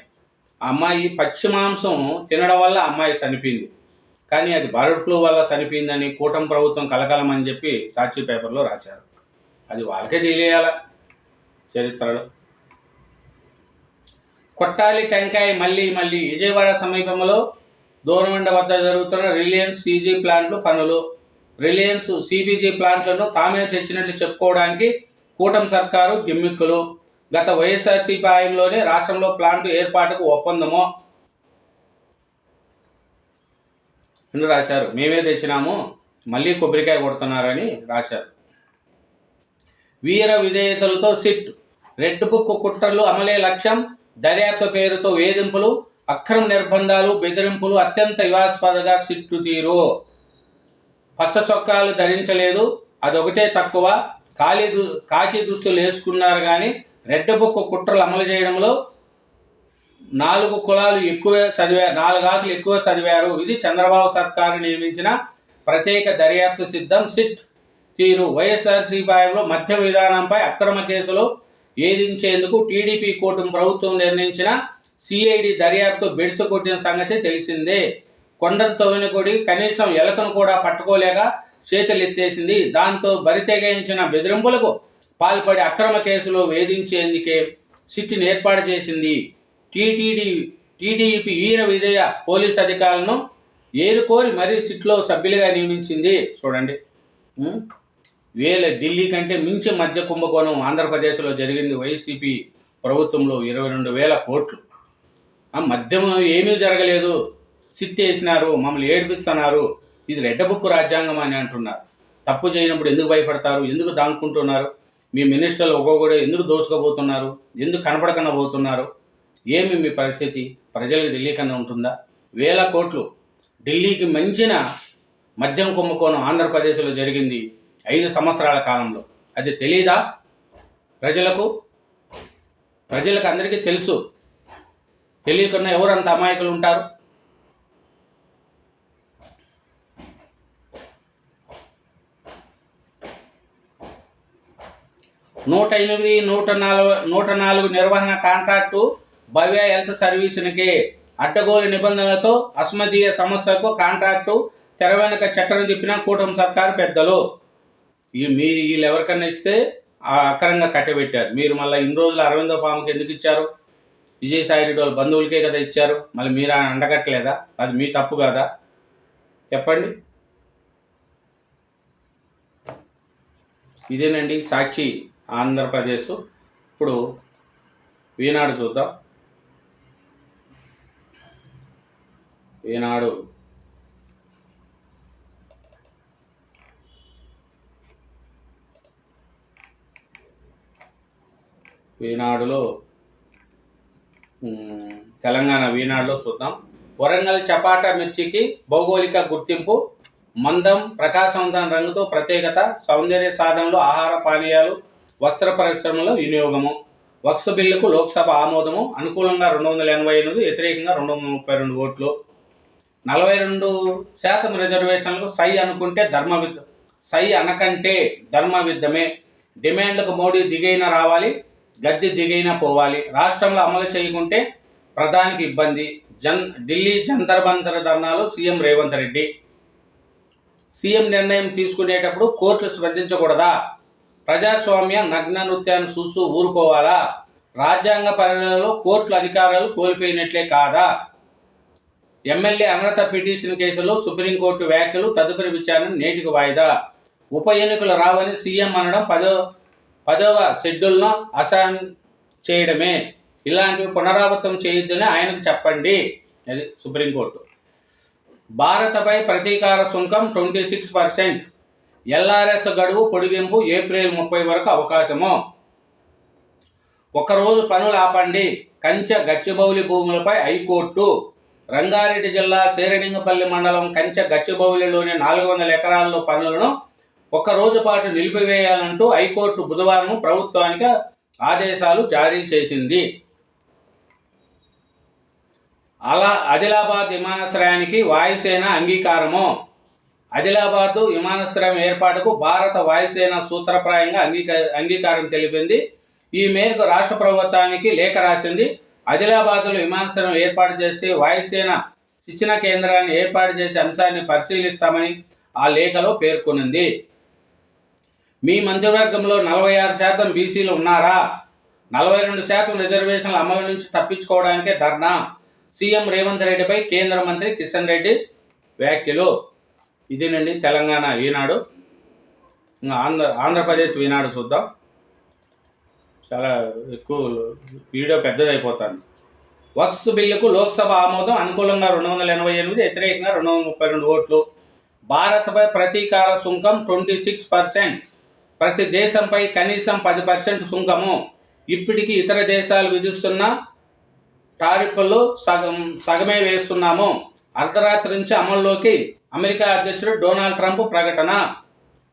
ఆ అమ్మాయి పచ్చి మాంసం తినడం వల్ల అమ్మాయి చనిపోయింది. కానీ అది బర్డ్ ఫ్లూ వల్ల చనిపోయిందని కూటమి ప్రభుత్వం కలకలమని చెప్పి సాక్షి పేపర్లో రాశారు. అది వాళ్ళకే తెలియాల చరిత్రలో. కొట్టాలి టెంకాయ మళ్ళీ విజయవాడ సమీపంలో దూరమండ వద్ద జరుగుతున్న రిలయన్స్ సీజీ ప్లాంట్లు పనులు. రిలయన్స్ సిబిజీ ప్లాంట్లను తామే తెచ్చినట్లు చెప్పుకోవడానికి కూటమి సర్కారు గిమ్మిక్కులు. గత వైఎస్ఆర్సీపీ హయాంలోనే రాష్ట్రంలో ప్లాంట్ ఏర్పాటుకు ఒప్పందము అని రాశారు. మేమే తెచ్చినాము, మళ్ళీ కొబ్బరికాయ కొడుతున్నారని రాశారు. వీర విధేయతలతో సిట్, రెడ్ బుక్ కుట్రలు అమలే లక్ష్యం, దర్యాప్తు పేరుతో వేధింపులు, అక్రమ నిర్బంధాలు, బెదిరింపులు, అత్యంత వివాదాస్పదంగా సిట్టు తీరు. పచ్చ చొక్కాలు ధరించలేదు, అదొకటే తక్కువ. కాకి దుస్తులు వేసుకున్నారు కానీ రెడ్ బుక్ కుట్రలు అమలు చేయడంలో 4 కులాలు ఎక్కువ చదివారు, 4 ఆకులు ఎక్కువ చదివారు. ఇది చంద్రబాబు సర్కారు నియమించిన ప్రత్యేక దర్యాప్తు సిద్ధం సిట్ తీరు. వైఎస్ఆర్సీపీ హయాంలో మద్యం విధానంపై అక్రమ కేసులు ఏదించేందుకు టీడీపీ కూటమి ప్రభుత్వం నిర్ణయించిన సిఐడి దర్యాప్తు బెడ్స్ కొట్టిన సంగతి తెలిసిందే. కొండను తవ్వినకొడి కనీసం ఎలకను కూడా పట్టుకోలేక చేతులెత్తేసింది. దాంతో బరితెగించిన బెదిరింపులకు పాల్పడి అక్రమ కేసులు వేధించేందుకే సిట్ని ఏర్పాటు చేసింది. టీడీపీ వీర విధేయ పోలీస్ అధికారులను ఏరుకోరి మరీ సిట్లో సభ్యులుగా నియమించింది. చూడండి, ఢిల్లీ కంటే మించి మద్య కుంభకోణం ఆంధ్రప్రదేశ్లో జరిగింది. వైసీపీ ప్రభుత్వంలో 22,000 కోట్లు. మద్యం ఏమీ జరగలేదు, సిట్ వేసినారు, మమ్మల్ని ఏడిపిస్తున్నారు, ఇది రెడ్ బుక్ రాజ్యాంగం అని అంటున్నారు. తప్పు చేయనప్పుడు ఎందుకు భయపడతారు? ఎందుకు దానుకుంటున్నారు? మీ మినిస్టర్లు ఒక్కొక్కడు ఎందుకు దోసుకపోతున్నారు? ఎందుకు కనపడకన్నా పోతున్నారు? ఏమి మీ పరిస్థితి? ప్రజలకు తెలియకన్నా ఉంటుందా? 1000 కోట్లు ఢిల్లీకి మించిన మద్యం కుంభకోణం ఆంధ్రప్రదేశ్లో జరిగింది 5 సంవత్సరాల కాలంలో. అది తెలీదా ప్రజలకు? అందరికీ తెలుసు. తెలియకుండా ఎవరంత అమాయకులు ఉంటారు? నూట4 నిర్వహణ కాంట్రాక్టు భవ్య హెల్త్ సర్వీసునికి అడ్డగోలు నిబంధనలతో అస్మదీయ సంస్థకు కాంట్రాక్టు తెర వెనుక చక్రం తిప్పిన కూటమి సర్కారు పెద్దలు. వీళ్ళు ఎవరికన్నా ఇస్తే అక్రంగా కట్టబెట్టారు. మీరు మళ్ళీ ఇన్ని రోజులు అరవిందో పాముకి ఎందుకు ఇచ్చారు? విజయసాయి రెడ్డి వాళ్ళ బంధువులకే కదా ఇచ్చారు, మళ్ళీ మీరు అండగట్టలేదా? అది మీ తప్పు కదా? చెప్పండి. ఇదేనండి సాక్షి ఆంధ్రప్రదేశ్. ఇప్పుడు ఈనాడు చూద్దాం. ఈనాడు ఈనాడులో తెలంగాణ ఈనాడులో చూద్దాం. వరంగల్ చపాటా మిర్చికి భౌగోళిక గుర్తింపు, మందం ప్రకాశవంతమైన రంగుతో ప్రత్యేకత, సౌందర్య సాధనలు, ఆహార పానీయాలు, వస్త్ర పరిశ్రమలో వినియోగము. వక్స్ బిల్లుకు లోక్సభ ఆమోదము, అనుకూలంగా 288, వ్యతిరేకంగా 232 ఓట్లు. 42% రిజర్వేషన్లకు సై అనకంటే ధర్మవిద్ధమే. డిమాండ్లకు మోడీ దిగైన రావాలి, గద్దె దిగైన పోవాలి. రాష్ట్రంలో అమలు చేయకుంటే ప్రధానికి ఇబ్బంది. ఢిల్లీ జంతర్ మంతర్ ధర్నాలో సీఎం రేవంత్ రెడ్డి. సీఎం నిర్ణయం తీసుకునేటప్పుడు కోర్టులు స్పందించకూడదా? ప్రజాస్వామ్య నగ్న నృత్యాన్ని చూస్తూ ఊరుకోవాలా? రాజ్యాంగ పరిధిలో కోర్టుల అధికారాలు కోల్పోయినట్లే కాదా? ఎమ్మెల్యే అనర్హత పిటిషన్ కేసులో సుప్రీంకోర్టు వ్యాఖ్యలు, తదుపరి విచారణ నేటికి వాయిదా. ఉప ఎన్నికలు రావని సీఎం అనడం 10వ షెడ్యూల్ను అసహనం చేయడమే. ఇలాంటివి పునరావృతం చేయొద్దని ఆయనకు చెప్పండి. అది సుప్రీంకోర్టు. భారతపై ప్రతీకార సుంకం 26%. ఎల్ఆర్ఎస్ గడువు పొడిగింపు ఏప్రిల్ 30 వరకు అవకాశము. ఒకరోజు పనులు ఆపండి. కంచె గచ్చిబౌలి భూములపై హైకోర్టు. రంగారెడ్డి జిల్లా శేరిలింగపల్లి మండలం కంచె గచ్చిబౌలిలోని 400 ఎకరాల్లో పనులను ఒక్కరోజు పాటు నిలిపివేయాలంటూ హైకోర్టు బుధవారం ప్రభుత్వానికి ఆదేశాలు జారీ చేసింది. ఆదిలాబాద్ విమానాశ్రయానికి వాయుసేన అంగీకారము. ఆదిలాబాద్ విమానాశ్రయం ఏర్పాటుకు భారత వాయుసేన సూత్రప్రాయంగా అంగీకారం తెలిపింది. ఈ మేరకు రాష్ట్ర ప్రభుత్వానికి లేఖ రాసింది. ఆదిలాబాద్లో విమానాశ్రయం ఏర్పాటు చేసి వాయుసేన శిక్షణ కేంద్రాన్ని ఏర్పాటు చేసే అంశాన్ని పరిశీలిస్తామని ఆ లేఖలో పేర్కొంది. మీ మంత్రివర్గంలో 46% బీసీలు ఉన్నారా? 42% రిజర్వేషన్ల అమలు నుంచి తప్పించుకోవడానికే ధర్నా. సీఎం రేవంత్ రెడ్డిపై కేంద్ర మంత్రి కిషన్ రెడ్డి వ్యాఖ్యలు. ఇదేనండి తెలంగాణ ఈనాడు. ఇంకా ఆంధ్రప్రదేశ్ ఈనాడు చూద్దాం. చాలా ఎక్కువ వీడియో పెద్దదైపోతాను. వక్స్ బిల్లుకు లోక్సభ ఆమోదం, అనుకూలంగా 288, వ్యతిరేకంగా 232 ఓట్లు. భారత్పై ప్రతీకార సుంకం 26%. ప్రతి దేశంపై కనీసం 10% సుంకము. ఇప్పటికీ ఇతర దేశాలు విధిస్తున్న టారిఫ్లు సగమే వేస్తున్నాము. అర్ధరాత్రి నుంచి అమల్లోకి అమెరికా అధ్యక్షుడు డొనాల్డ్ ట్రంప్ ప్రకటన.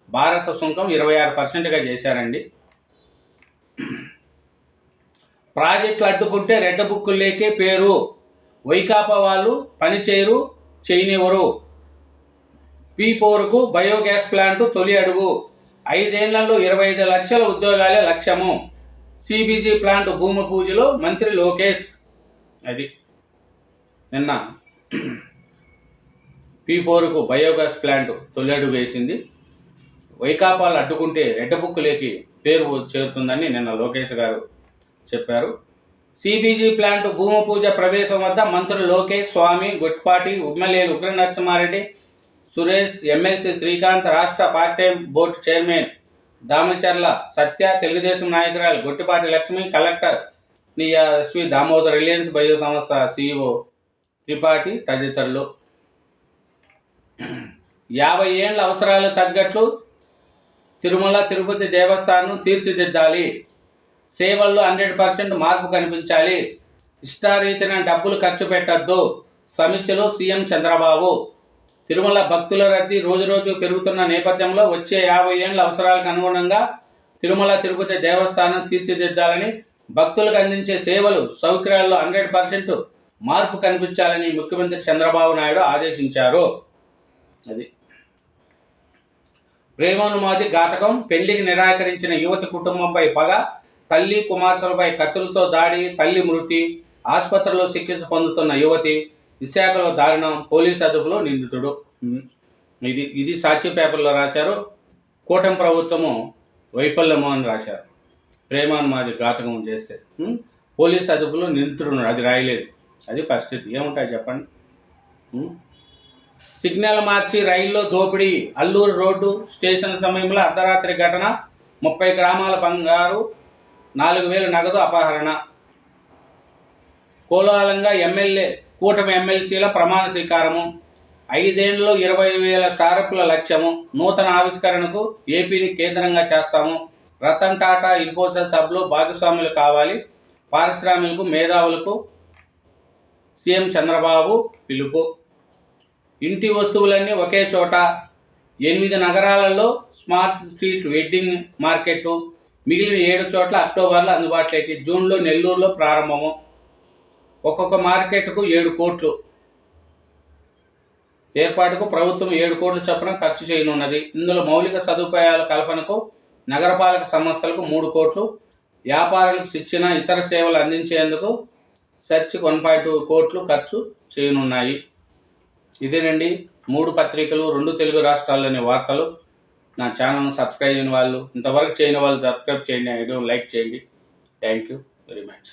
భారత సుంకం 26%గా చేశారండి. ప్రాజెక్టులు అడ్డుకుంటే రెడ్ బుక్కుల్లోకే పేరు. వైకాపా వాళ్ళు చేయనివ్వరు. P4కు బయోగ్యాస్ ప్లాంటు తొలి అడుగు. 5 ఏళ్లలో 25 లక్షల ఉద్యోగాలే లక్ష్యము. CBG ప్లాంట్ భూమి పూజలో మంత్రి లోకేష్. అది నిన్న P4కు బయోగ్యాస్ ప్లాంట్ తొలి అడుగు వేసింది. వైకాపాలు అడ్డుకుంటే రెడ్ బుక్లోకి పేరు చేరుతుందని నిన్న లోకేష్ గారు చెప్పారు. CBG ప్లాంట్ భూమి పూజ ప్రవేశం వద్ద మంత్రులు లోకేష్, స్వామి, గొట్టిపాటి, ఉమ్మలేలు ఉగ్ర నరసింహారెడ్డి, సురేష్, ఎమ్మెల్సీ శ్రీకాంత్, రాష్ట్ర part time board chairman Damacharla Satya, Telugu Desam నాయకురాలు Gottipati Lakshmi, collector SV Damodar, Reliance bio సంస్థ CEO త్రిపాఠి తదితరులు. 50 ఏళ్ల అవసరాలు తగ్గట్లు తిరుమల తిరుపతి దేవస్థానం తీర్చిదిద్దాలి. సేవల్లో 100% మార్పు కనిపించాలి. ఇష్టారీతిన డబ్బులు ఖర్చు పెట్టద్దు. సమీక్షలో సీఎం చంద్రబాబు. తిరుమల భక్తుల రద్దీ రోజురోజు పెరుగుతున్న నేపథ్యంలో వచ్చే 50 ఏళ్ల అవసరాలకు అనుగుణంగా తిరుమల తిరుపతి దేవస్థానం తీర్చిదిద్దాలని, భక్తులకు అందించే సేవలు సౌకర్యాల్లో 100% మార్పు కనిపించాలని ముఖ్యమంత్రి చంద్రబాబు నాయుడు ఆదేశించారు. అది ప్రేమానుమాది ఘాతకం. పెళ్లికి నిరాకరించిన యువతి కుటుంబంపై పగ. తల్లి కుమార్తెలపై కత్తులతో దాడి, తల్లి మృతి. ఆసుపత్రిలో చికిత్స పొందుతున్న యువతి. విశాఖలో దారుణం, పోలీసు అదుపులో నిందితుడు. ఇది సాక్షి పేపర్లో రాశారు. కూటమి ప్రభుత్వము వైఫల్యము అని రాశారు. ప్రేమానుమాది ఘాతకం చేస్తే పోలీస్ అదుపులో నిందితుడున్నాడు. అది రాయలేదు. అది పరిస్థితి. ఏముంటాయి చెప్పండి. సిగ్నల్ మార్చి రైల్లో దోపిడీ. అల్లూరు రోడ్డు స్టేషన్ సమయంలో అర్ధరాత్రి ఘటన. 30 గ్రామాల బంగారు, 4,000 నగదు అపహరణ. కోలాహలంగా కూటమి ఎమ్మెల్సీల ప్రమాణ స్వీకారము. 5 ఏళ్లలో 20,000 స్టార్టప్ల లక్ష్యము. నూతన ఆవిష్కరణకు ఏపీని కేంద్రంగా చేస్తాము. రతన్ టాటా ఇన్ఫోసిస్ హబ్లో భాగస్వాములు కావాలి. పారిశ్రామికులకు, మేధావులకు సీఎం చంద్రబాబు పిలుపు. ఇంటి వస్తువులన్నీ ఒకే చోట. 8 నగరాలలో స్మార్ట్ స్ట్రీట్ వెడ్డింగ్ మార్కెట్. మిగిలిన 7 చోట్ల అక్టోబర్లో అందుబాటులోకి. జూన్లో నెల్లూరులో ప్రారంభము. ఒక్కొక్క మార్కెట్కు 7 కోట్లు. ఏర్పాటుకు ప్రభుత్వం 7 కోట్ల చొప్పున ఖర్చు చేయనున్నది. ఇందులో మౌలిక సదుపాయాల కల్పనకు, నగరపాలక సంస్థలకు 3 కోట్లు, వ్యాపారులకు శిక్షణ, ఇతర సేవలు అందించేందుకు సెర్చ్కు 1.2 కోట్లు ఖర్చు చేయనున్నాయి. ఇదేనండి 3 పత్రికలు, 2 తెలుగు రాష్ట్రాల్లోని వార్తలు. నా ఛానల్ని సబ్స్క్రైబ్ చేయని వాళ్ళు, ఇంతవరకు చేయని వాళ్ళు సబ్స్క్రైబ్ చేయండి. ఐడియో లైక్ చేయండి. Thank you very much.